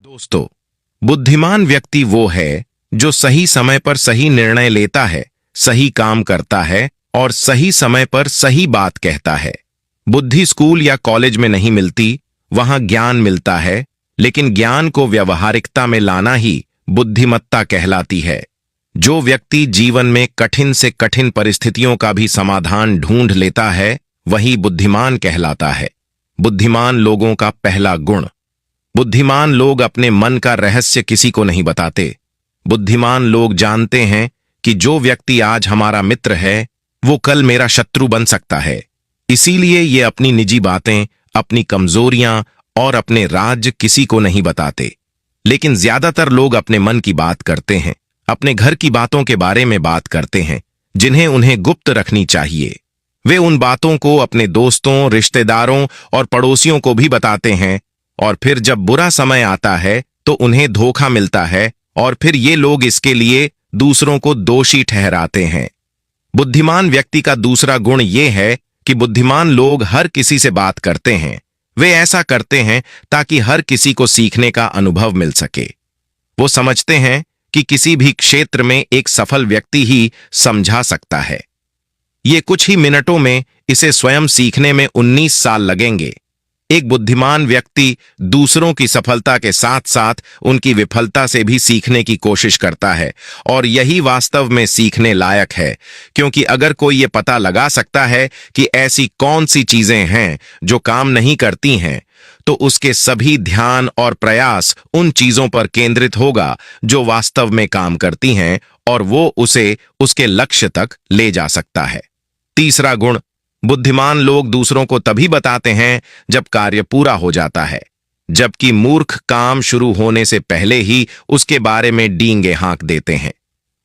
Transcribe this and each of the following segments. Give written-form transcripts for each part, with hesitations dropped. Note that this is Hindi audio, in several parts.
दोस्तों, बुद्धिमान व्यक्ति वो है जो सही समय पर सही निर्णय लेता है, सही काम करता है और सही समय पर सही बात कहता है। बुद्धि स्कूल या कॉलेज में नहीं मिलती, वहां ज्ञान मिलता है, लेकिन ज्ञान को व्यवहारिकता में लाना ही बुद्धिमत्ता कहलाती है। जो व्यक्ति जीवन में कठिन से कठिन परिस्थितियों का भी समाधान ढूंढ लेता है, वही बुद्धिमान कहलाता है। बुद्धिमान लोगों का पहला गुण। बुद्धिमान लोग अपने मन का रहस्य किसी को नहीं बताते। बुद्धिमान लोग जानते हैं कि जो व्यक्ति आज हमारा मित्र है, वो कल मेरा शत्रु बन सकता है। इसीलिए ये अपनी निजी बातें, अपनी कमजोरियां और अपने राज किसी को नहीं बताते। लेकिन ज्यादातर लोग अपने मन की बात करते हैं, अपने घर की बातों के बारे में बात करते हैं, जिन्हें उन्हें गुप्त रखनी चाहिए। वे उन बातों को अपने दोस्तों, रिश्तेदारों और पड़ोसियों को भी बताते हैं, और फिर जब बुरा समय आता है तो उन्हें धोखा मिलता है और फिर ये लोग इसके लिए दूसरों को दोषी ठहराते हैं। बुद्धिमान व्यक्ति का दूसरा गुण ये है कि बुद्धिमान लोग हर किसी से बात करते हैं। वे ऐसा करते हैं ताकि हर किसी को सीखने का अनुभव मिल सके। वो समझते हैं कि किसी भी क्षेत्र में एक सफल व्यक्ति ही समझा सकता है। ये कुछ ही मिनटों में इसे स्वयं सीखने में 19 साल लगेंगे। एक बुद्धिमान व्यक्ति दूसरों की सफलता के साथ साथ उनकी विफलता से भी सीखने की कोशिश करता है, और यही वास्तव में सीखने लायक है, क्योंकि अगर कोई ये पता लगा सकता है कि ऐसी कौन सी चीजें हैं जो काम नहीं करती हैं, तो उसके सभी ध्यान और प्रयास उन चीजों पर केंद्रित होगा जो वास्तव में काम करती हैं, और वो उसे उसके लक्ष्य तक ले जा सकता है। तीसरा गुण। बुद्धिमान लोग दूसरों को तभी बताते हैं जब कार्य पूरा हो जाता है, जबकि मूर्ख काम शुरू होने से पहले ही उसके बारे में डींगे हाँक देते हैं।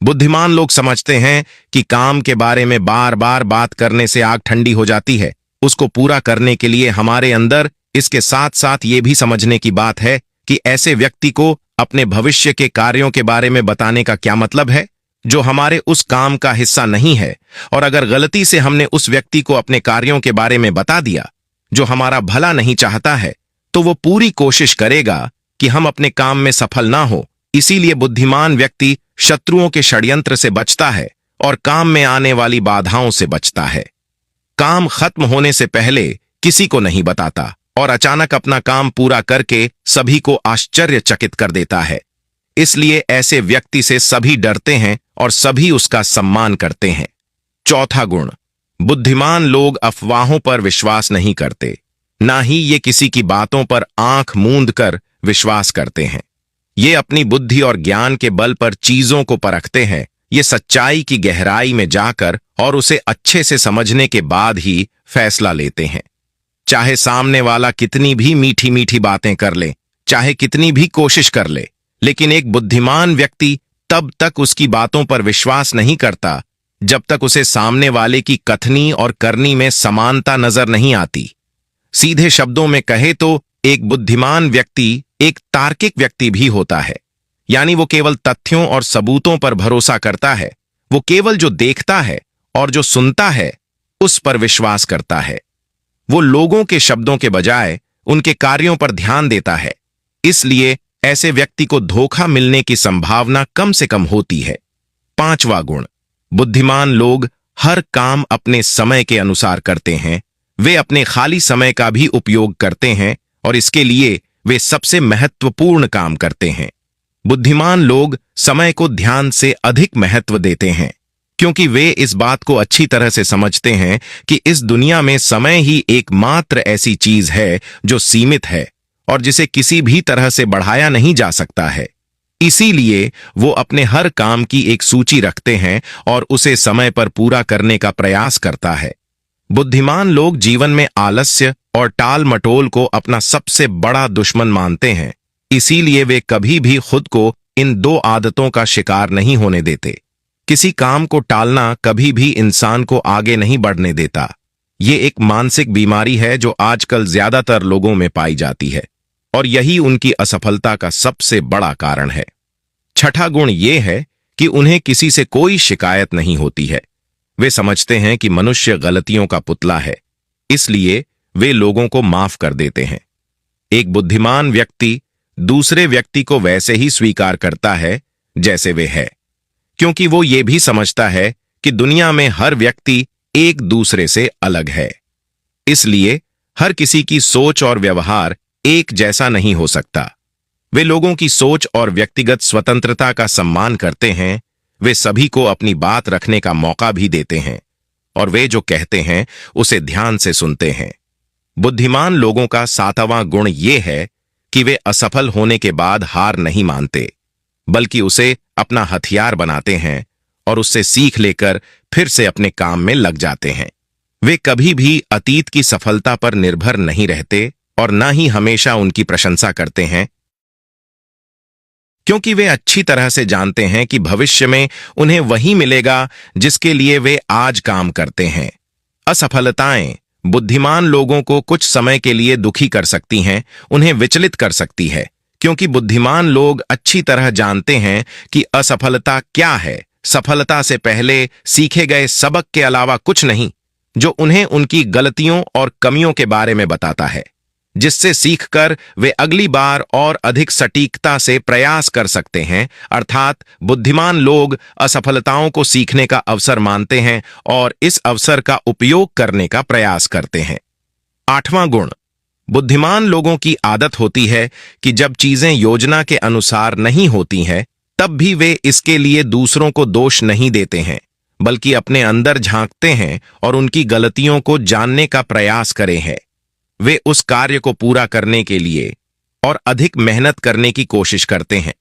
बुद्धिमान लोग समझते हैं कि काम के बारे में बार बार बात करने से आग ठंडी हो जाती है। उसको पूरा करने के लिए हमारे अंदर इसके साथ साथ ये भी समझने की बात है कि ऐसे व्यक्ति को अपने भविष्य के कार्यों के बारे में बताने का क्या मतलब है, जो हमारे उस काम का हिस्सा नहीं है। और अगर गलती से हमने उस व्यक्ति को अपने कार्यों के बारे में बता दिया जो हमारा भला नहीं चाहता है, तो वो पूरी कोशिश करेगा कि हम अपने काम में सफल ना हो। इसीलिए बुद्धिमान व्यक्ति शत्रुओं के षड्यंत्र से बचता है और काम में आने वाली बाधाओं से बचता है। काम खत्म होने से पहले किसी को नहीं बताता और अचानक अपना काम पूरा करके सभी को आश्चर्यचकित कर देता है। इसलिए ऐसे व्यक्ति से सभी डरते हैं और सभी उसका सम्मान करते हैं। चौथा गुण। बुद्धिमान लोग अफवाहों पर विश्वास नहीं करते, ना ही ये किसी की बातों पर आंख मूंद कर विश्वास करते हैं। ये अपनी बुद्धि और ज्ञान के बल पर चीजों को परखते हैं। ये सच्चाई की गहराई में जाकर और उसे अच्छे से समझने के बाद ही फैसला लेते हैं। चाहे सामने वाला कितनी भी मीठी मीठी बातें कर ले, चाहे कितनी भी कोशिश कर ले, लेकिन एक बुद्धिमान व्यक्ति तब तक उसकी बातों पर विश्वास नहीं करता जब तक उसे सामने वाले की कथनी और करनी में समानता नजर नहीं आती। सीधे शब्दों में कहे तो एक बुद्धिमान व्यक्ति एक तार्किक व्यक्ति भी होता है, यानी वो केवल तथ्यों और सबूतों पर भरोसा करता है। वो केवल जो देखता है और जो सुनता है उस पर विश्वास करता है। वो लोगों के शब्दों के बजाय उनके कार्यों पर ध्यान देता है। इसलिए ऐसे व्यक्ति को धोखा मिलने की संभावना कम से कम होती है। पांचवा गुण। बुद्धिमान लोग हर काम अपने समय के अनुसार करते हैं। वे अपने खाली समय का भी उपयोग करते हैं और इसके लिए वे सबसे महत्वपूर्ण काम करते हैं। बुद्धिमान लोग समय को ध्यान से अधिक महत्व देते हैं, क्योंकि वे इस बात को अच्छी तरह से समझते हैं कि इस दुनिया में समय ही एकमात्र ऐसी चीज है जो सीमित है और जिसे किसी भी तरह से बढ़ाया नहीं जा सकता है। इसीलिए वो अपने हर काम की एक सूची रखते हैं और उसे समय पर पूरा करने का प्रयास करता है। बुद्धिमान लोग जीवन में आलस्य और टाल मटोल को अपना सबसे बड़ा दुश्मन मानते हैं। इसीलिए वे कभी भी खुद को इन दो आदतों का शिकार नहीं होने देते। किसी काम को टालना कभी भी इंसान को आगे नहीं बढ़ने देता। ये एक मानसिक बीमारी है जो आजकल ज्यादातर लोगों में पाई जाती है, और यही उनकी असफलता का सबसे बड़ा कारण है। छठा गुण ये है कि उन्हें किसी से कोई शिकायत नहीं होती है। वे समझते हैं कि मनुष्य गलतियों का पुतला है, इसलिए वे लोगों को माफ कर देते हैं। एक बुद्धिमान व्यक्ति दूसरे व्यक्ति को वैसे ही स्वीकार करता है जैसे वे है, क्योंकि वो ये भी समझता है कि दुनिया में हर व्यक्ति एक दूसरे से अलग है। इसलिए हर किसी की सोच और व्यवहार एक जैसा नहीं हो सकता। वे लोगों की सोच और व्यक्तिगत स्वतंत्रता का सम्मान करते हैं। वे सभी को अपनी बात रखने का मौका भी देते हैं और वे जो कहते हैं उसे ध्यान से सुनते हैं। बुद्धिमान लोगों का 7वां गुण ये है कि वे असफल होने के बाद हार नहीं मानते, बल्कि उसे अपना हथियार बनाते हैं और उससे सीख लेकर फिर से अपने काम में लग जाते हैं। वे कभी भी अतीत की सफलता पर निर्भर नहीं रहते और न ही हमेशा उनकी प्रशंसा करते हैं, क्योंकि वे अच्छी तरह से जानते हैं कि भविष्य में उन्हें वही मिलेगा जिसके लिए वे आज काम करते हैं। असफलताएं बुद्धिमान लोगों को कुछ समय के लिए दुखी कर सकती हैं, उन्हें विचलित कर सकती है, क्योंकि बुद्धिमान लोग अच्छी तरह जानते हैं कि असफलता क्या है। सफलता से पहले सीखे गए सबक के अलावा कुछ नहीं, जो उन्हें उनकी गलतियों और कमियों के बारे में बताता है, जिससे सीखकर वे अगली बार और अधिक सटीकता से प्रयास कर सकते हैं। अर्थात बुद्धिमान लोग असफलताओं को सीखने का अवसर मानते हैं और इस अवसर का उपयोग करने का प्रयास करते हैं। 8वां गुण, बुद्धिमान लोगों की आदत होती है कि जब चीजें योजना के अनुसार नहीं होती हैं, तब भी वे इसके लिए दूसरों को दोष नहीं देते हैं, बल्कि अपने अंदर झांकते हैं और उनकी गलतियों को जानने का प्रयास करे हैं। वे उस कार्य को पूरा करने के लिए और अधिक मेहनत करने की कोशिश करते हैं।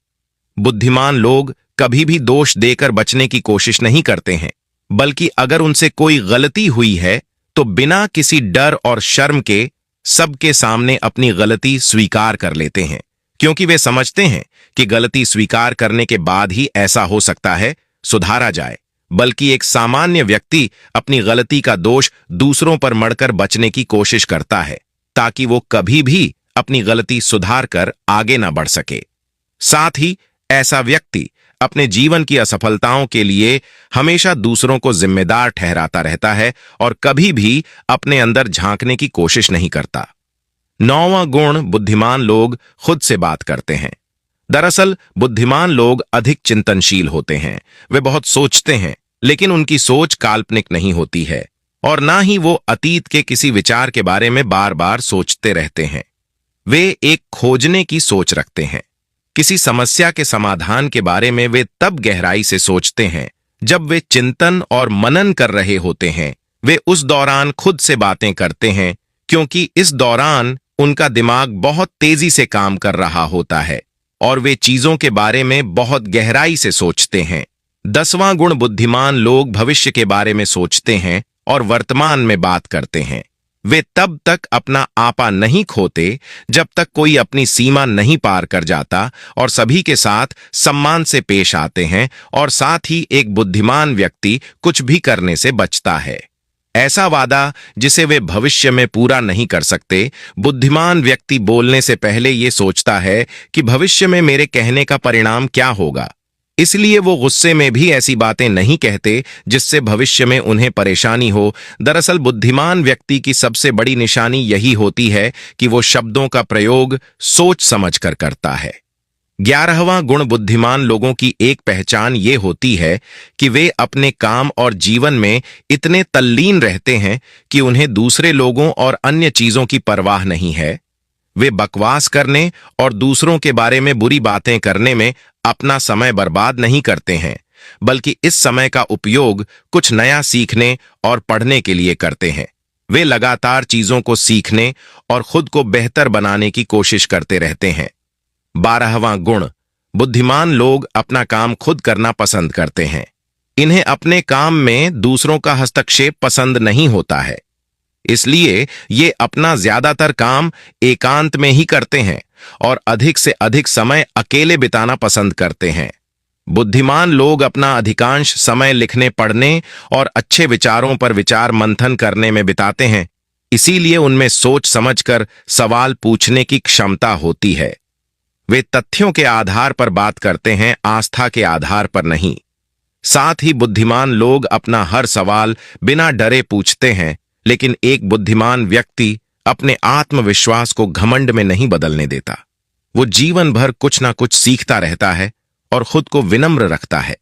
बुद्धिमान लोग कभी भी दोष देकर बचने की कोशिश नहीं करते हैं, बल्कि अगर उनसे कोई गलती हुई है तो बिना किसी डर और शर्म के सबके सामने अपनी गलती स्वीकार कर लेते हैं, क्योंकि वे समझते हैं कि गलती स्वीकार करने के बाद ही ऐसा हो सकता है सुधारा जाए। बल्कि एक सामान्य व्यक्ति अपनी गलती का दोष दूसरों पर मढ़कर बचने की कोशिश करता है, ताकि वो कभी भी अपनी गलती सुधार कर आगे न बढ़ सके। साथ ही ऐसा व्यक्ति अपने जीवन की असफलताओं के लिए हमेशा दूसरों को जिम्मेदार ठहराता रहता है और कभी भी अपने अंदर झांकने की कोशिश नहीं करता। 9वां गुण, बुद्धिमान लोग खुद से बात करते हैं। दरअसल बुद्धिमान लोग अधिक चिंतनशील होते हैं। वे बहुत सोचते हैं, लेकिन उनकी सोच काल्पनिक नहीं होती है और ना ही वो अतीत के किसी विचार के बारे में बार बार सोचते रहते हैं। वे एक खोजने की सोच रखते हैं। किसी समस्या के समाधान के बारे में वे तब गहराई से सोचते हैं जब वे चिंतन और मनन कर रहे होते हैं। वे उस दौरान खुद से बातें करते हैं, क्योंकि इस दौरान उनका दिमाग बहुत तेजी से काम कर रहा होता है और वे चीजों के बारे में बहुत गहराई से सोचते हैं। 10वां गुण, बुद्धिमान लोग भविष्य के बारे में सोचते हैं और वर्तमान में बात करते हैं। वे तब तक अपना आपा नहीं खोते जब तक कोई अपनी सीमा नहीं पार कर जाता और सभी के साथ सम्मान से पेश आते हैं, और साथ ही एक बुद्धिमान व्यक्ति कुछ भी करने से बचता है। ऐसा वादा जिसे वे भविष्य में पूरा नहीं कर सकते। बुद्धिमान व्यक्ति बोलने से पहले ये सोचता है कि भविष्य में मेरे कहने का परिणाम क्या होगा, इसलिए वो गुस्से में भी ऐसी बातें नहीं कहते जिससे भविष्य में उन्हें परेशानी हो। दरअसल बुद्धिमान व्यक्ति की सबसे बड़ी निशानी यही होती है कि वो शब्दों का प्रयोग सोच समझकर करता है। 11वां गुण, बुद्धिमान लोगों की एक पहचान ये होती है कि वे अपने काम और जीवन में इतने तल्लीन रहते हैं कि उन्हें दूसरे लोगों और अन्य चीजों की परवाह नहीं है। वे बकवास करने और दूसरों के बारे में बुरी बातें करने में अपना समय बर्बाद नहीं करते हैं, बल्कि इस समय का उपयोग कुछ नया सीखने और पढ़ने के लिए करते हैं। वे लगातार चीजों को सीखने और खुद को बेहतर बनाने की कोशिश करते रहते हैं। 12वां गुण, बुद्धिमान लोग अपना काम खुद करना पसंद करते हैं। इन्हें अपने काम में दूसरों का हस्तक्षेप पसंद नहीं होता है, इसलिए ये अपना ज्यादातर काम एकांत में ही करते हैं और अधिक से अधिक समय अकेले बिताना पसंद करते हैं। बुद्धिमान लोग अपना अधिकांश समय लिखने, पढ़ने और अच्छे विचारों पर विचार मंथन करने में बिताते हैं, इसीलिए उनमें सोच समझकर सवाल पूछने की क्षमता होती है। वे तथ्यों के आधार पर बात करते हैं, आस्था के आधार पर नहीं। साथ ही बुद्धिमान लोग अपना हर सवाल बिना डरे पूछते हैं, लेकिन एक बुद्धिमान व्यक्ति अपने आत्मविश्वास को घमंड में नहीं बदलने देता। वो जीवन भर कुछ ना कुछ सीखता रहता है और खुद को विनम्र रखता है।